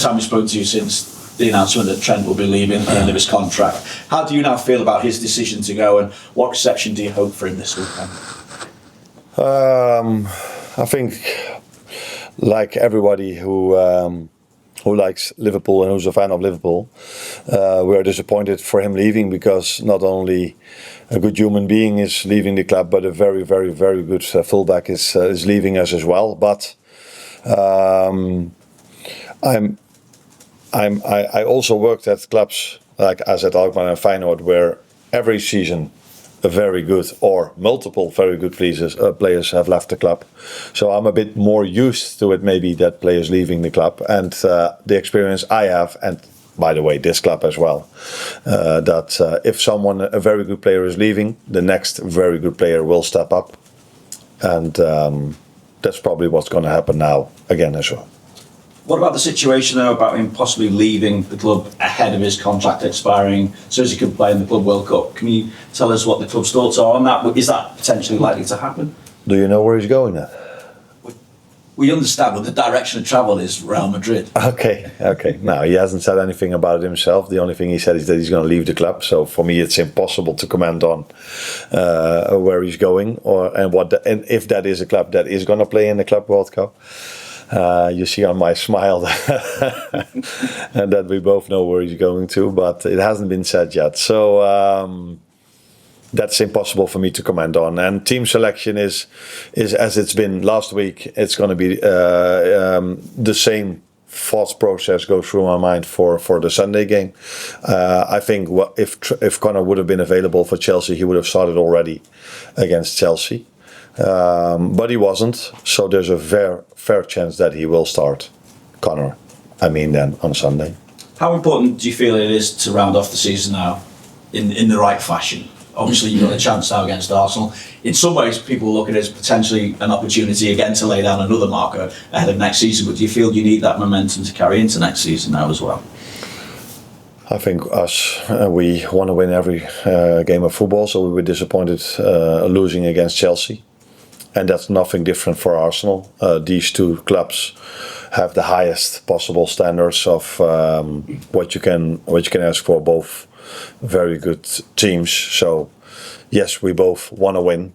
time we spoke to you since the announcement that Trent will be leaving at the end of his contract. How do you now feel about his decision to go, and what reception do you hope for him this weekend? I think, like everybody who likes Liverpool and who's a fan of Liverpool, we are disappointed for him leaving, because not only a good human being is leaving the club, but a very, very, very good fullback is leaving us as well. But I also worked at clubs like AZ Alkmaar and Feyenoord, where every season a very good or multiple very good players have left the club. So I'm a bit more used to it, maybe, that players leaving the club, and the experience I have, and by the way, this club as well, that if a very good player is leaving, the next very good player will step up, and that's probably what's going to happen now again as well. What about the situation, though, about him possibly leaving the club ahead of his contract expiring so as he can play in the Club World Cup? Can you tell us what the club's thoughts are on that? Is that potentially likely to happen? Do you know where he's going then? We understand that the direction of travel is Real Madrid. Okay. No, he hasn't said anything about it himself. The only thing he said is that he's going to leave the club. So for me, it's impossible to comment on where he's going, and if that is a club that is going to play in the Club World Cup. You see on my smile and that we both know where he's going to, but it hasn't been said yet. So that's impossible for me to comment on. And team selection is as it's been last week. It's going to be the same thought process goes through my mind for the Sunday game. I think if Conor would have been available for Chelsea, he would have started already against Chelsea. But he wasn't, so there's a fair chance that he will start Conor, then on Sunday. How important do you feel it is to round off the season now in the right fashion? Obviously, you've got a chance now against Arsenal. In some ways, people look at it as potentially an opportunity again to lay down another marker ahead of next season, but do you feel you need that momentum to carry into next season now as well? I think we want to win every game of football, so we were disappointed losing against Chelsea. And that's nothing different for Arsenal. These two clubs have the highest possible standards of what you can ask for. Both very good teams. So yes, we both want to win,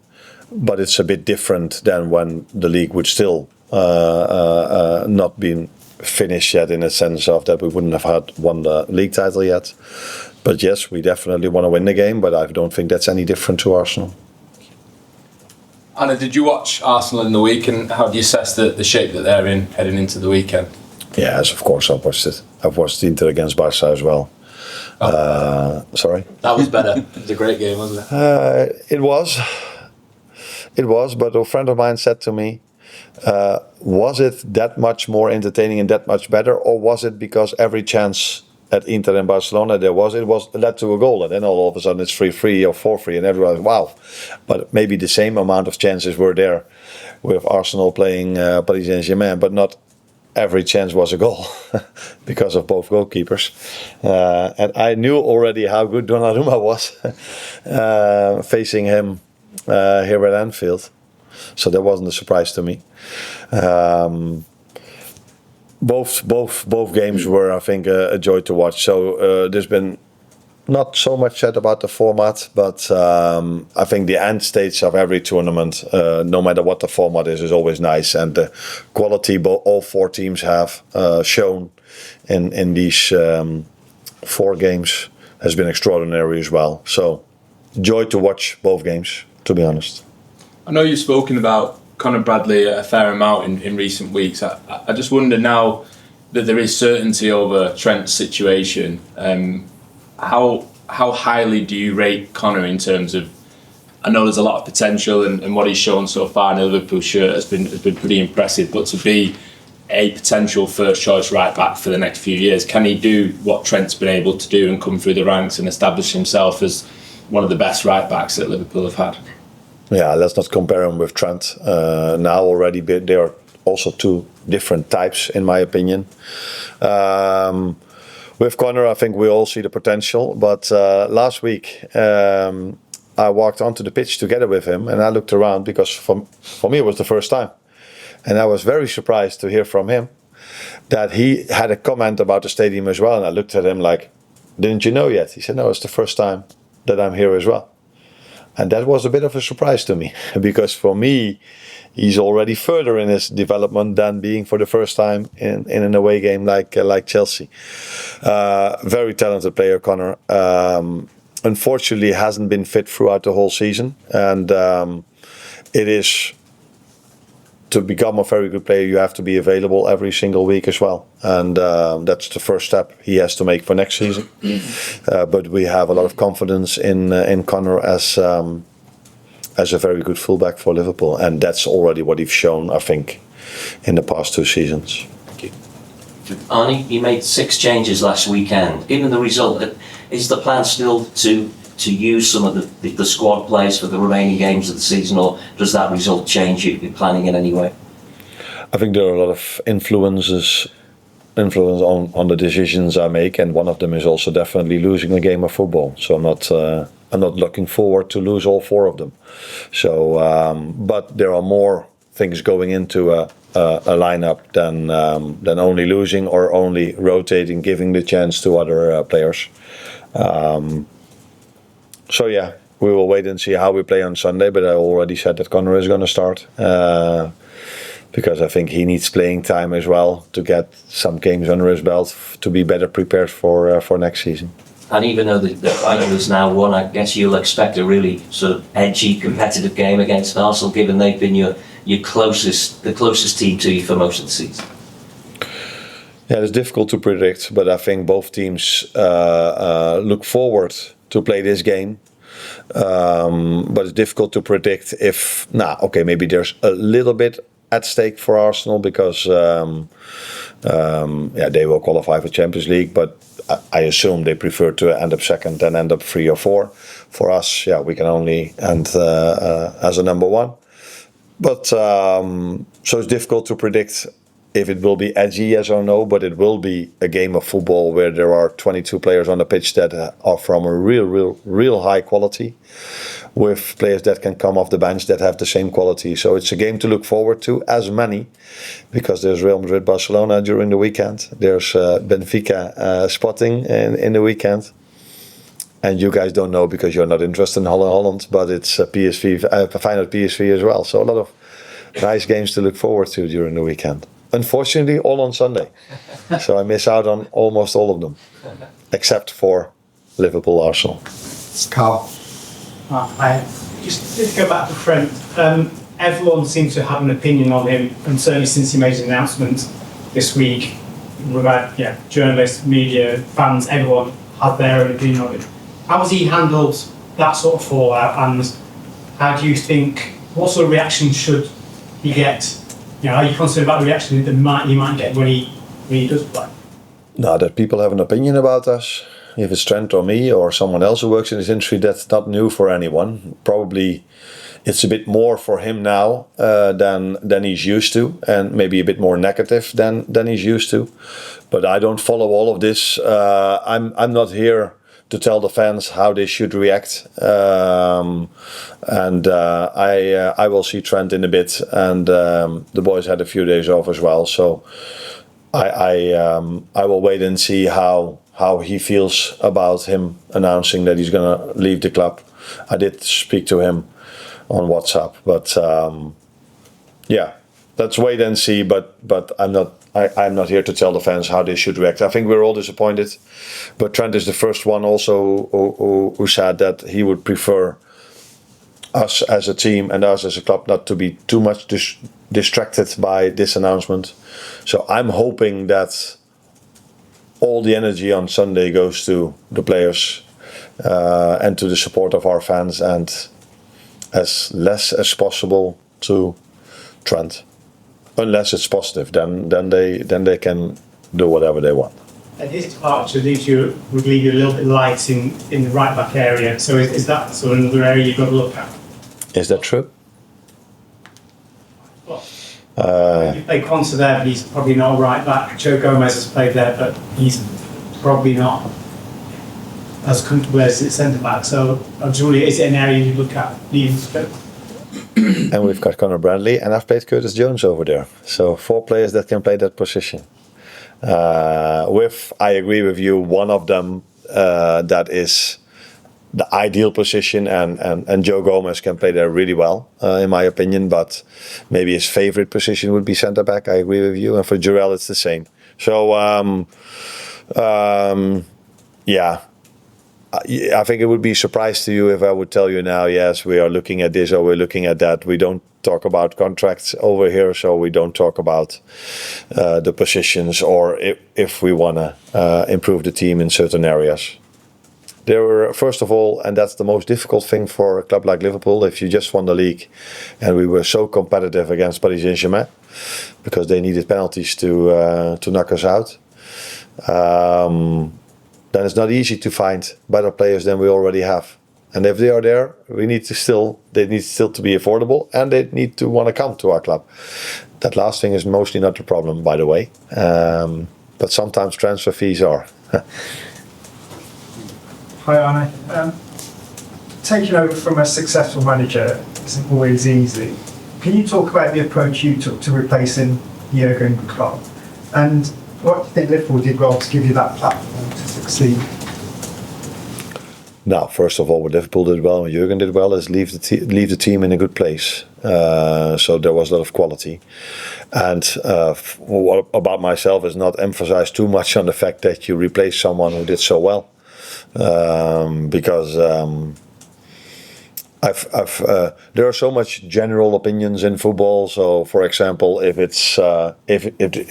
but it's a bit different than when the league would still not been finished yet, in a sense of that we wouldn't have won the league title yet. But yes, we definitely want to win the game, but I don't think that's any different to Arsenal. Arne, did you watch Arsenal in the week, and how do you assess the shape that they're in heading into the weekend? Yes, of course I've watched it. I've watched Inter against Barca as well. Sorry? That was better. It was a great game, wasn't it? It was, but a friend of mine said to me, was it that much more entertaining and that much better, or was it because every chance at Inter and Barcelona it led to a goal, and then all of a sudden it's 3-3 or 4-3 and everyone's wow. But maybe the same amount of chances were there with Arsenal playing Paris Saint-Germain, but not every chance was a goal because of both goalkeepers. And I knew already how good Donnarumma was facing him here at Anfield. So that wasn't a surprise to me. Both games were, I think, a joy to watch. So there's been not so much said about the format, but I think the end stage of every tournament, no matter what the format is always nice. And the quality all four teams have shown in these 4 games has been extraordinary as well. So joy to watch both games, to be honest. I know you've spoken about Conor Bradley a fair amount in recent weeks. I just wonder, now that there is certainty over Trent's situation, how highly do you rate Conor in terms of, I know there's a lot of potential and what he's shown so far in the Liverpool shirt has been pretty impressive, but to be a potential first choice right back for the next few years, can he do what Trent's been able to do and come through the ranks and establish himself as one of the best right backs that Liverpool have had? Yeah, let's not compare him with Trent. Now already there are also 2 different types, in my opinion. With Conor, I think we all see the potential. But last week, I walked onto the pitch together with him, and I looked around because for me it was the first time. And I was very surprised to hear from him that he had a comment about the stadium as well, and I looked at him like, "Didn't you know yet?" He said, "No, it's the first time that I'm here as well." And that was a bit of a surprise to me, because for me, he's already further in his development than being for the first time in an away game like Chelsea. Very talented player, Conor. Unfortunately, hasn't been fit throughout the whole season, and it is, to become a very good player, you have to be available every single week as well, and that's the first step he has to make for next season. But we have a lot of confidence in Conor as a very good fullback for Liverpool, and that's already what he's shown, I think, in the past 2 seasons. Thank you. Arne, you made 6 changes last weekend. Given the result, is the plan still to use some of the squad players for the remaining games of the season, or does that result change your planning in any way? I think there are a lot of influence on the decisions I make, and one of them is also definitely losing a game of football. So I'm not looking forward to lose all 4 of them. So, but there are more things going into a lineup than only losing or only rotating, giving the chance to other players. So yeah, we will wait and see how we play on Sunday. But I already said that Conor is going to start, because I think he needs playing time as well to get some games under his belt to be better prepared for next season. And even though the final is now won, I guess you'll expect a really sort of edgy, competitive game against Arsenal, given they've been the closest team to you for most of the season. Yeah, it's difficult to predict, but I think both teams look forward to play this game. But it's difficult to predict if, maybe there's a little bit at stake for Arsenal, because they will qualify for Champions League, but I assume they prefer to end up second than end up 3 or 4. For us, we can only end as a number 1. But so it's difficult to predict if it will be edgy, yes or no, but it will be a game of football where there are 22 players on the pitch that are from a real high quality, with players that can come off the bench that have the same quality. So it's a game to look forward to, as many, because there's Real Madrid Barcelona during the weekend, there's Benfica Sporting in the weekend, and you guys don't know because you're not interested in Holland, but it's PSV, Feyenoord PSV as well. So a lot of nice games to look forward to during the weekend. Unfortunately, all on Sunday. So I miss out on almost all of them, except for Liverpool Arsenal. Carl. I just go back to Trent. Everyone seems to have an opinion on him, and certainly since he made his announcement this week, we've had journalists, media, fans, everyone have their own opinion on him. How has he handled that sort of fallout, and how do you think, what sort of reaction should he get? Are you concerned about the reaction that he might get when he does play? No, that people have an opinion about us, if it's Trent or me or someone else who works in this industry, that's not new for anyone. Probably it's a bit more for him now than he's used to, and maybe a bit more negative than he's used to. But I don't follow all of this. I'm not here to tell the fans how they should react, and I will see Trent in a bit, and the boys had a few days off as well, so I will wait and see how he feels about him announcing that he's gonna leave the club. I did speak to him on WhatsApp, but let's wait and see. But I'm not here to tell the fans how they should react. I think we're all disappointed, but Trent is the first one also who said that he would prefer us as a team and us as a club not to be too much distracted by this announcement. So I'm hoping that all the energy on Sunday goes to the players and to the support of our fans, and as less as possible to Trent. Unless it's positive, then they can do whatever they want. And his departure would leave you a little bit light in the right back area. So is that sort of another area you've got to look at? Is that true? Well, you play Quansah there, but he's probably not a right back. Joe Gomez has played there, but he's probably not as comfortable as a centre back. So I'm just wondering, is it an area you look at needing to fit? and we've got Conor Bradley, and I've played Curtis Jones over there. So 4 players that can play that position. I agree with you, one of them that is the ideal position, and Joe Gomez can play there really well, in my opinion, but maybe his favorite position would be centre back. I agree with you, and for Jarell it's the same. So yeah, I think it would be a surprise to you if I would tell you now, yes, we are looking at this or we're looking at that. We don't talk about contracts over here, so we don't talk about the positions or if we want to improve the team in certain areas. There were, first of all, and that's the most difficult thing for a club like Liverpool, if you just won the league and we were so competitive against Paris Saint-Germain because they needed penalties to knock us out, then it's not easy to find better players than we already have. And if they are there, they need still to be affordable, and they need to want to come to our club. That last thing is mostly not the problem, by the way. But sometimes transfer fees are. Hi Arne. Taking over from a successful manager isn't always easy. Can you talk about the approach you took to replacing Jurgen Klopp? And what do you think Liverpool did well to give you that platform to succeed? Now, first of all, what Liverpool did well and Jurgen did well is leave the team in a good place. So there was a lot of quality. And what about myself is not emphasize too much on the fact that you replace someone who did so well. Because there are so much general opinions in football. So, for example, if it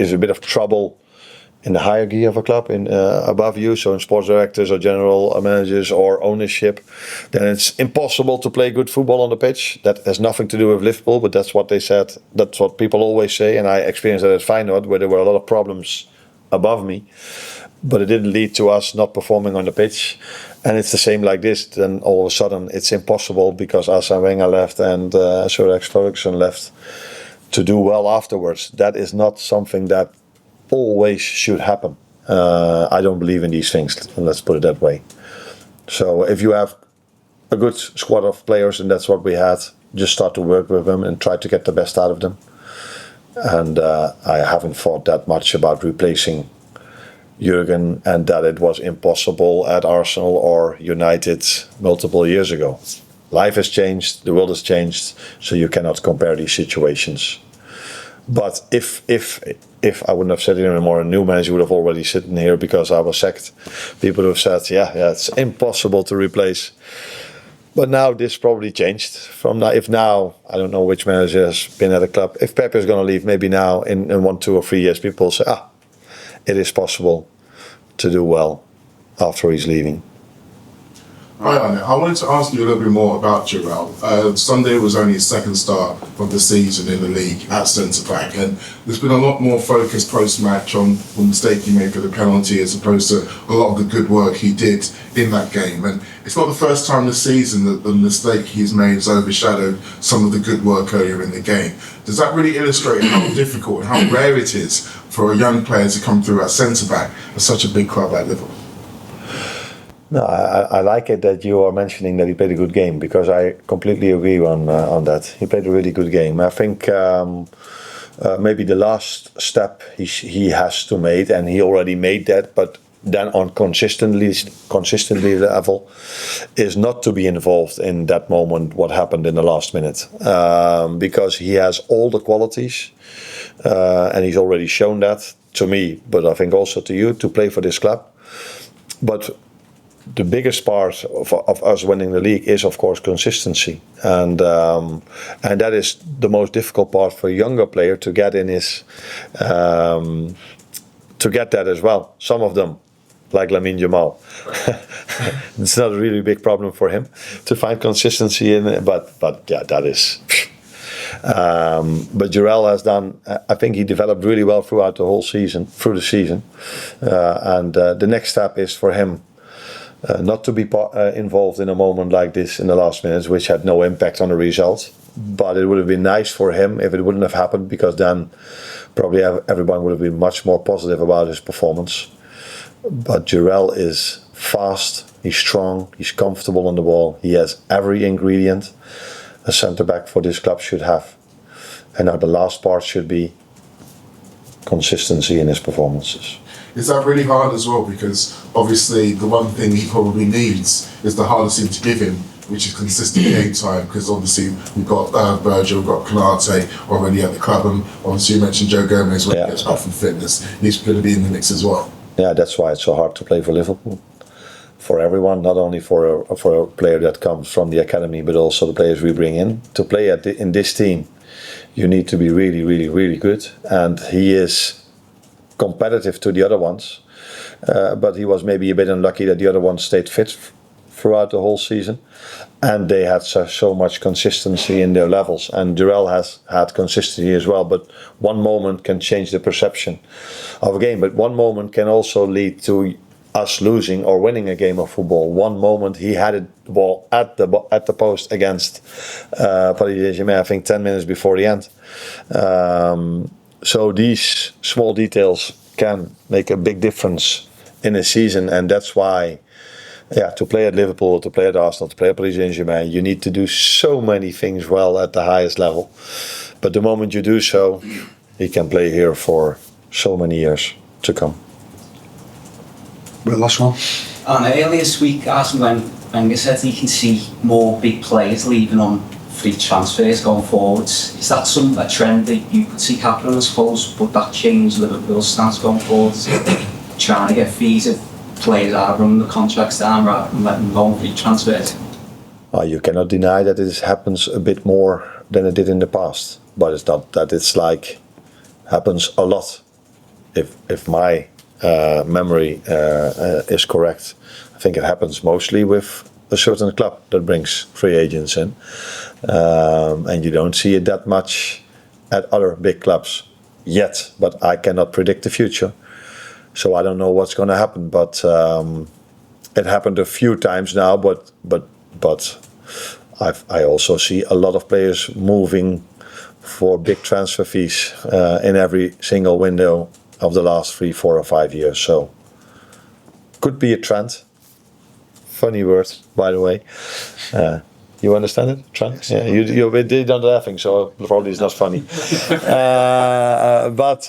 is a bit of trouble in the hierarchy of a club above you, so in sports directors or general managers or ownership, then it's impossible to play good football on the pitch. That has nothing to do with Liverpool, but that's what they said. That's what people always say, and I experienced that at Feyenoord, where there were a lot of problems above me. But it didn't lead to us not performing on the pitch. And it's the same like this. Then all of a sudden it's impossible because Arsene Wenger left and Sir Alex Ferguson left to do well afterwards. That is not something that always should happen. I don't believe in these things, let's put it that way. So if you have a good squad of players, and that's what we had, just start to work with them and try to get the best out of them. And I haven't thought that much about replacing Jurgen and that it was impossible at Arsenal or United multiple years ago. Life has changed, the world has changed, so you cannot compare these situations. But if I wouldn't have said it anymore, a new manager would have already sitting here because I was sacked. People would have said, yeah, it's impossible to replace. But now this probably changed. If now, I don't know which manager has been at a club. If Pep is going to leave, maybe now in 1, 2 or 3 years, people will say, it is possible to do well after he's leaving. Hi Arne, I wanted to ask you a little bit more about Jarell. Sunday was only his second start of the season in the league at centre back, and there's been a lot more focus post-match on the mistake he made for the penalty as opposed to a lot of the good work he did in that game. And it's not the first time this season that the mistake he's made has overshadowed some of the good work earlier in the game. Does that really illustrate how difficult and how rare it is for a young player to come through at centre back at such a big club like Liverpool? No, I like it that you are mentioning that he played a good game, because I completely agree on that. He played a really good game. I think maybe the last step he has to make, and he already made that, but then on consistently level, is not to be involved in that moment, what happened in the last minute, because he has all the qualities, and he's already shown that to me, but I think also to you, to play for this club. But the biggest part of us winning the league is, of course, consistency, and that is the most difficult part for a younger player to get in his to get that as well. Some of them, like Lamine Yamal, it's not a really big problem for him to find consistency in it, but yeah, that is. But Jarell has done. I think he developed really well throughout the whole season, and the next step is for him. Not to be involved in a moment like this in the last minutes, which had no impact on the result. But it would have been nice for him if it wouldn't have happened, because then probably everyone would have been much more positive about his performance. But Jarell is fast, he's strong, he's comfortable on the ball, he has every ingredient. a centre-back for this club should have. And now the last part should be consistency in his performances. Is that really hard as well? Because obviously the one thing he probably needs is the hardest thing to give him, which is consistent game time. Because obviously we've got Virgil, we've got Canate already at the club, and obviously you mentioned Joe Gomez when he gets back from fitness. He's going to be in the mix as well. Yeah, that's why it's so hard to play for Liverpool. For everyone, not only for a player that comes from the academy, but also the players we bring in. To play in this team, you need to be really, really, really good. And he is competitive to the other ones, but he was maybe a bit unlucky that the other ones stayed fit throughout the whole season, and they had so much consistency in their levels. And Jarell has had consistency as well, but one moment can change the perception of a game, but one moment can also lead to us losing or winning a game of football. One moment he had the ball at the post against Paris Saint-Germain, I think 10 minutes before the end. So these small details can make a big difference in a season, and that's why, to play at Liverpool, to play at Arsenal, to play at Paris Saint-Germain, you need to do so many things well at the highest level. But the moment you do so, he can play here for so many years to come. Well, last one. Earlier this week, Arsene Wenger said he can see more big players leaving on free transfers going forwards. Is that a trend that you could see happening, I suppose? Would that change Liverpool's stance going forwards? Trying to get fees of players out of running the contracts down rather than letting them go on free transfers? You cannot deny that it happens a bit more than it did in the past. But it's not that it's like happens a lot. If my memory is correct, I think it happens mostly with a certain club that brings free agents in, and you don't see it that much at other big clubs yet. But I cannot predict the future, so I don't know what's going to happen. But it happened a few times now. But I also see a lot of players moving for big transfer fees in every single window of the last 3, 4 or 5 years. So could be a trend. Funny word, by the way. You understand it, Trent? Yeah, you did not laughing, so probably it's not funny. But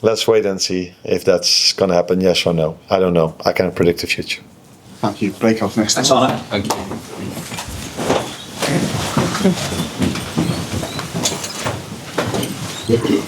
let's wait and see if that's going to happen, yes or no. I don't know. I can't predict the future. Thank you. Break off next time. Thanks, Arne. Thank you.